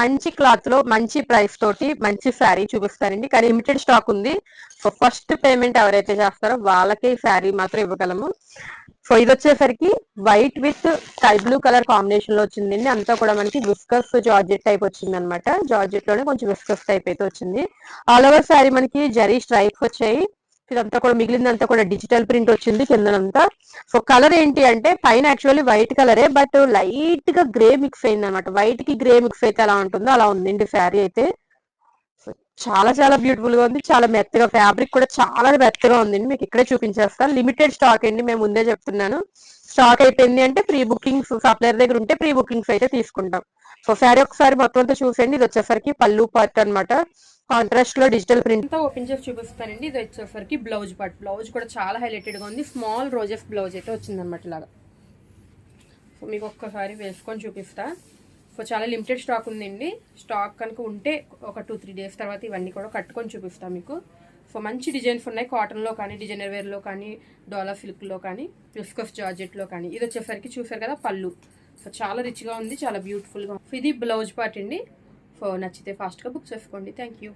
మంచి క్లాత్ లో మంచి ప్రైస్ తోటి మంచి శారీ చూపిస్తానండి. కానీ లిమిటెడ్ స్టాక్ ఉంది. సో ఫస్ట్ పేమెంట్ ఎవరైతే చేస్తారో వాళ్ళకే ఈ శారీ మాత్రం ఇవ్వగలము. సో ఇది వచ్చేసరికి white with sky blue colour combination లో వచ్చిందండి. అంతా కూడా మనకి విస్కస్ జార్జెట్ టైప్ వచ్చింది అనమాట. జార్జెట్ లోనే కొంచెం విస్కస్ టైప్ అయితే వచ్చింది. ఆల్ ఓవర్ శారీ మనకి జరీ స్ట్రైప్స్ వచ్చాయి. ఇదంతా కూడా మిగిలిందంతా కూడా డిజిటల్ ప్రింట్ వచ్చింది కిందనంతా. సో కలర్ ఏంటి అంటే పైన యాక్చువల్లీ వైట్ కలరే, బట్ లైట్ గా గ్రే మిక్స్ అయింది అనమాట. వైట్ కి గ్రే మిక్స్ అయితే ఎలా ఉంటుందో అలా ఉందండి శారీ అయితే. చాలా చాలా బ్యూటిఫుల్ గా ఉంది. చాలా మెత్తగా, ఫ్యాబ్రిక్ కూడా చాలా మెత్తగా ఉందండి. మీకు ఇక్కడే చూపించేస్తాను. లిమిటెడ్ స్టాక్ అండి, మేము ముందే చెప్తున్నాను. స్టాక్ అయిపోయింది అంటే ప్రీ బుకింగ్స్ సప్లైర్ దగ్గర ఉంటే ప్రీ బుకింగ్స్ అయితే తీసుకుంటాం. సో శారీ ఒకసారి మొత్తం అంతా చూసేయండి. ఇది వచ్చేసరికి పళ్ళు పార్ట్ అనమాట. కాంట్రాస్ట్ లో డిజిటల్ ప్రింట్ తో ఓపెన్ చేసి చూపిస్తానండి. ఇది వచ్చేసరికి బ్లౌజ్ పార్ట్. బ్లౌజ్ కూడా చాలా హైలైటెడ్ గా ఉంది. స్మాల్ రోజెస్ బ్లౌజ్ అయితే వచ్చింది అనమాట ఇలాగా. సో మీకు ఒక్కసారి వేసుకొని చూపిస్తా. సో చాలా లిమిటెడ్ స్టాక్ ఉందండి. స్టాక్ కనుక ఉంటే ఒక 2-3 డేస్ తర్వాత ఇవన్నీ కూడా కట్టుకొని చూపిస్తాను మీకు. సో మంచి డిజైన్స్ ఉన్నాయి. కాటన్లో కానీ, డిజైనర్ వేర్లో కానీ, డోలా సిల్క్లో కానీ, విస్కస్ జార్జెట్లో కానీ. ఇది వచ్చేసరికి చూసారు కదా పళ్ళు. సో చాలా రిచ్గా ఉంది, చాలా బ్యూటిఫుల్గా. సో ఇది బ్లౌజ్ పార్ట్ అండి. సో నచ్చితే ఫాస్ట్గా బుక్ చేసుకోండి. Thank you.